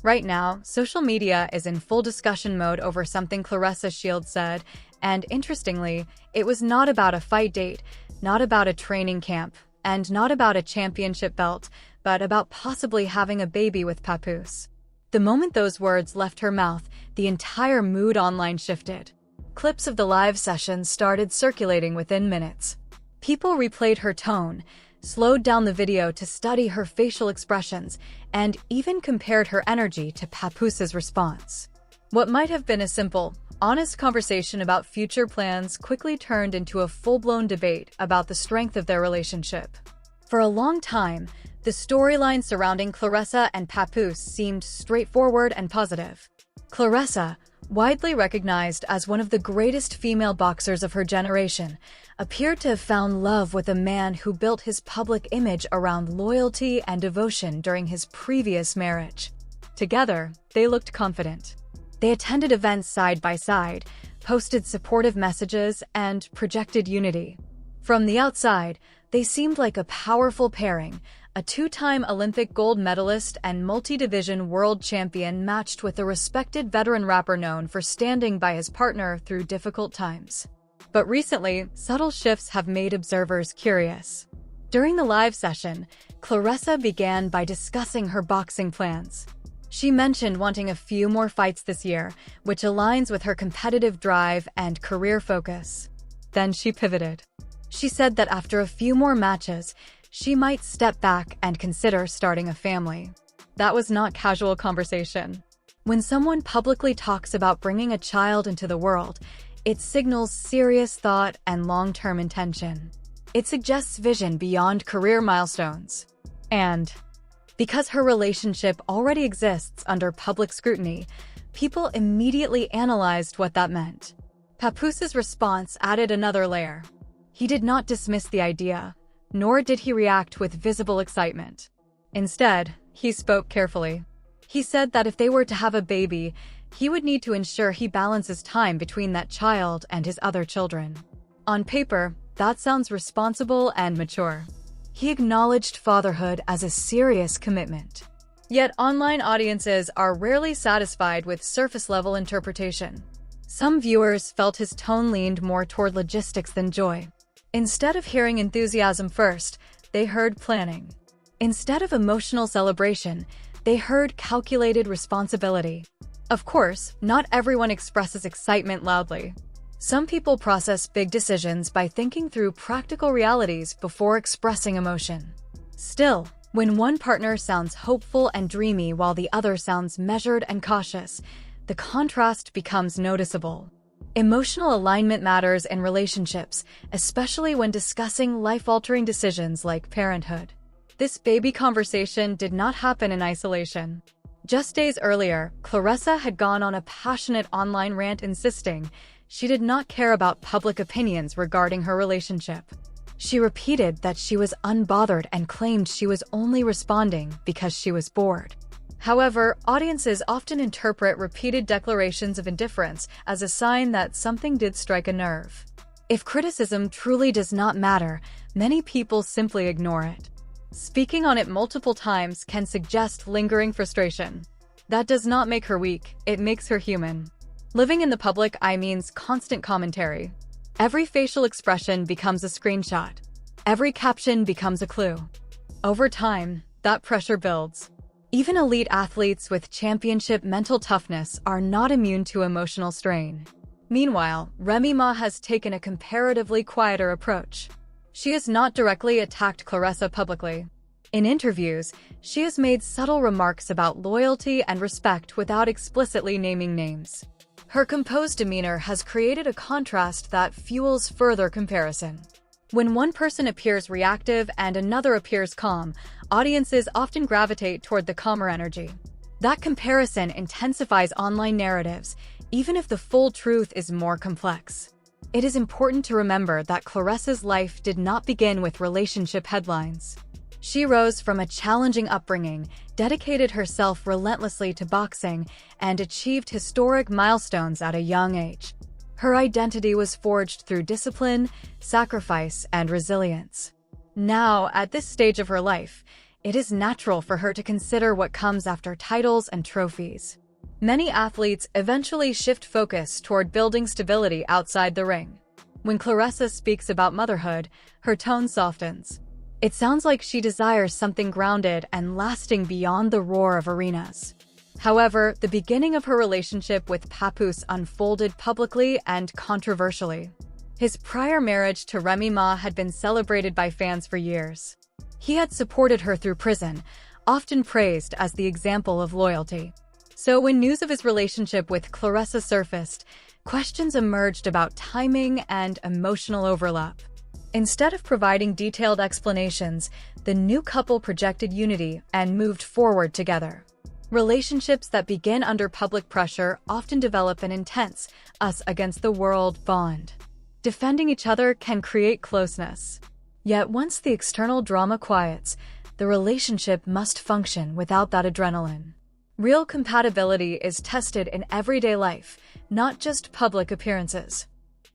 Right now, social media is in full discussion mode over something Claressa Shields said, and interestingly, it was not about a fight date, not about a training camp, and not about a championship belt, but about possibly having a baby with Papoose. The moment those words left her mouth, the entire mood online shifted. Clips of the live session started circulating within minutes. People replayed her tone, slowed down the video to study her facial expressions, and even compared her energy to Papoose's response. What might have been a simple, honest conversation about future plans quickly turned into a full-blown debate about the strength of their relationship. For a long time, the storyline surrounding Claressa and Papoose seemed straightforward and positive. Claressa, widely recognized as one of the greatest female boxers of her generation, appeared to have found love with a man who built his public image around loyalty and devotion during his previous marriage. Together, they looked confident. They attended events side by side, posted supportive messages, and projected unity. From the outside, they seemed like a powerful pairing, a two-time Olympic gold medalist and multi-division world champion matched with a respected veteran rapper known for standing by his partner through difficult times. But recently, subtle shifts have made observers curious. During the live session, Claressa began by discussing her boxing plans. She mentioned wanting a few more fights this year, which aligns with her competitive drive and career focus. Then she pivoted. She said that after a few more matches, she might step back and consider starting a family. That was not casual conversation. When someone publicly talks about bringing a child into the world, it signals serious thought and long-term intention. It suggests vision beyond career milestones. And because her relationship already exists under public scrutiny, people immediately analyzed what that meant. Papoose's response added another layer. He did not dismiss the idea, nor did he react with visible excitement. Instead, he spoke carefully. He said that if they were to have a baby, he would need to ensure he balances time between that child and his other children. On paper, that sounds responsible and mature. He acknowledged fatherhood as a serious commitment. Yet online audiences are rarely satisfied with surface-level interpretation. Some viewers felt his tone leaned more toward logistics than joy. Instead of hearing enthusiasm first, they heard planning. Instead of emotional celebration, they heard calculated responsibility. Of course, not everyone expresses excitement loudly. Some people process big decisions by thinking through practical realities before expressing emotion. Still, when one partner sounds hopeful and dreamy while the other sounds measured and cautious, the contrast becomes noticeable. Emotional alignment matters in relationships, especially when discussing life-altering decisions like parenthood. This baby conversation did not happen in isolation. Just days earlier, Claressa had gone on a passionate online rant insisting she did not care about public opinions regarding her relationship. She repeated that she was unbothered and claimed she was only responding because she was bored. However, audiences often interpret repeated declarations of indifference as a sign that something did strike a nerve. If criticism truly does not matter, many people simply ignore it. Speaking on it multiple times can suggest lingering frustration. That does not make her weak, it makes her human. Living in the public eye means constant commentary. Every facial expression becomes a screenshot. Every caption becomes a clue. Over time, that pressure builds. Even elite athletes with championship mental toughness are not immune to emotional strain. Meanwhile, Remy Ma has taken a comparatively quieter approach. She has not directly attacked Claressa publicly. In interviews, she has made subtle remarks about loyalty and respect without explicitly naming names. Her composed demeanor has created a contrast that fuels further comparison. When one person appears reactive and another appears calm, audiences often gravitate toward the calmer energy. That comparison intensifies online narratives, even if the full truth is more complex. It is important to remember that Claressa's life did not begin with relationship headlines. She rose from a challenging upbringing, dedicated herself relentlessly to boxing, and achieved historic milestones at a young age. Her identity was forged through discipline, sacrifice, and resilience. Now, at this stage of her life, it is natural for her to consider what comes after titles and trophies. Many athletes eventually shift focus toward building stability outside the ring. When Claressa speaks about motherhood, her tone softens. It sounds like she desires something grounded and lasting beyond the roar of arenas. However, the beginning of her relationship with Papoose unfolded publicly and controversially. His prior marriage to Remy Ma had been celebrated by fans for years. He had supported her through prison, often praised as the example of loyalty. So when news of his relationship with Claressa surfaced, questions emerged about timing and emotional overlap. Instead of providing detailed explanations, the new couple projected unity and moved forward together. Relationships that begin under public pressure often develop an intense us-against-the-world bond. Defending each other can create closeness. Yet once the external drama quiets, the relationship must function without that adrenaline. Real compatibility is tested in everyday life, not just public appearances.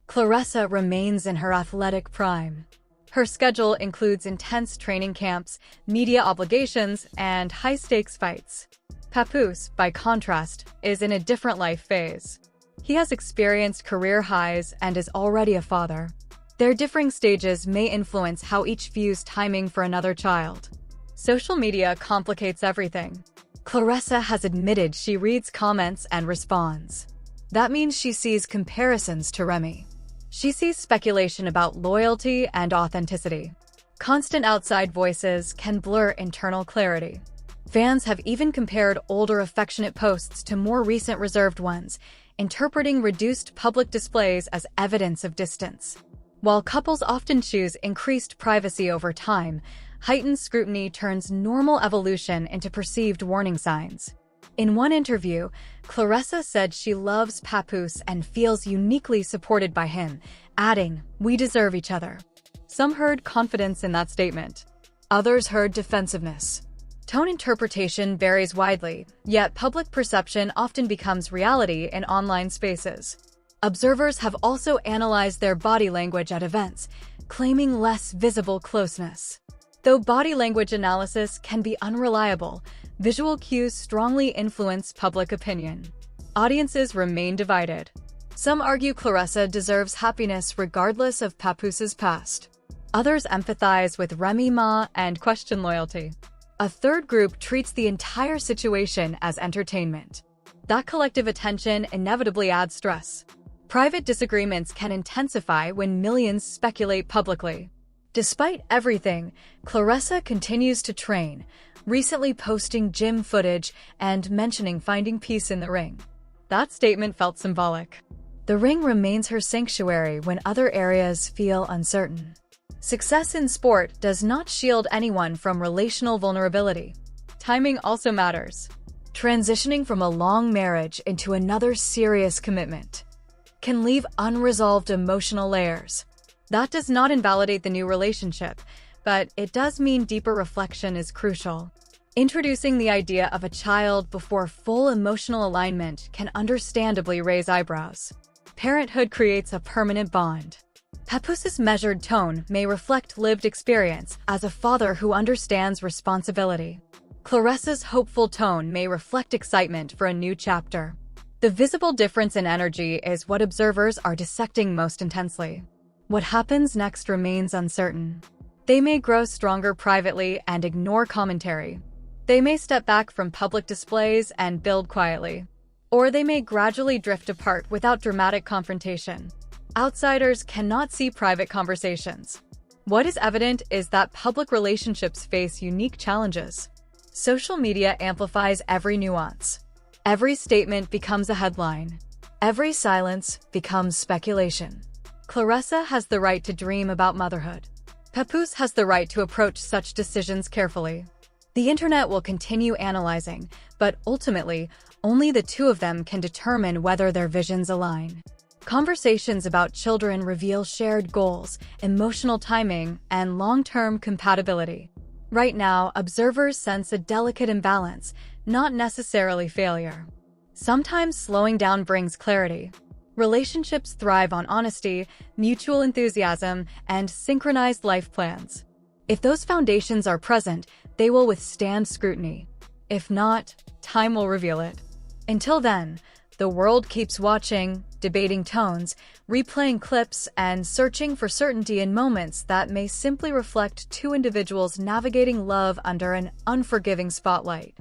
Claressa remains in her athletic prime. Her schedule includes intense training camps, media obligations, and high-stakes fights. Papoose, by contrast, is in a different life phase. He has experienced career highs and is already a father. Their differing stages may influence how each views timing for another child. Social media complicates everything. Claressa has admitted she reads comments and responds. That means she sees comparisons to Remy. She sees speculation about loyalty and authenticity. Constant outside voices can blur internal clarity. Fans have even compared older affectionate posts to more recent reserved ones, interpreting reduced public displays as evidence of distance. While couples often choose increased privacy over time, heightened scrutiny turns normal evolution into perceived warning signs. In one interview, Claressa said she loves Papoose and feels uniquely supported by him, adding, "We deserve each other." Some heard confidence in that statement. Others heard defensiveness. Tone interpretation varies widely, yet public perception often becomes reality in online spaces. Observers have also analyzed their body language at events, claiming less visible closeness. Though body language analysis can be unreliable, visual cues strongly influence public opinion. Audiences remain divided. Some argue Claressa deserves happiness regardless of Papoose's past. Others empathize with Remy Ma and question loyalty. A third group treats the entire situation as entertainment. That collective attention inevitably adds stress. Private disagreements can intensify when millions speculate publicly. Despite everything, Claressa continues to train, recently posting gym footage and mentioning finding peace in the ring. That statement felt symbolic. The ring remains her sanctuary when other areas feel uncertain. Success in sport does not shield anyone from relational vulnerability. Timing also matters. Transitioning from a long marriage into another serious commitment can leave unresolved emotional layers. That does not invalidate the new relationship, but it does mean deeper reflection is crucial. Introducing the idea of a child before full emotional alignment can understandably raise eyebrows. Parenthood creates a permanent bond. Papoose's measured tone may reflect lived experience as a father who understands responsibility. Claressa's hopeful tone may reflect excitement for a new chapter. The visible difference in energy is what observers are dissecting most intensely. What happens next remains uncertain. They may grow stronger privately and ignore commentary. They may step back from public displays and build quietly. Or they may gradually drift apart without dramatic confrontation. Outsiders cannot see private conversations. What is evident is that public relationships face unique challenges. Social media amplifies every nuance. Every statement becomes a headline. Every silence becomes speculation. Claressa has the right to dream about motherhood. Papoose has the right to approach such decisions carefully. The internet will continue analyzing, but ultimately, only the two of them can determine whether their visions align. Conversations about children reveal shared goals, emotional timing, and long-term compatibility. Right now, observers sense a delicate imbalance, not necessarily failure. Sometimes slowing down brings clarity. Relationships thrive on honesty, mutual enthusiasm, and synchronized life plans. If those foundations are present, they will withstand scrutiny. If not, time will reveal it. Until then, the world keeps watching, debating tones, replaying clips, and searching for certainty in moments that may simply reflect two individuals navigating love under an unforgiving spotlight.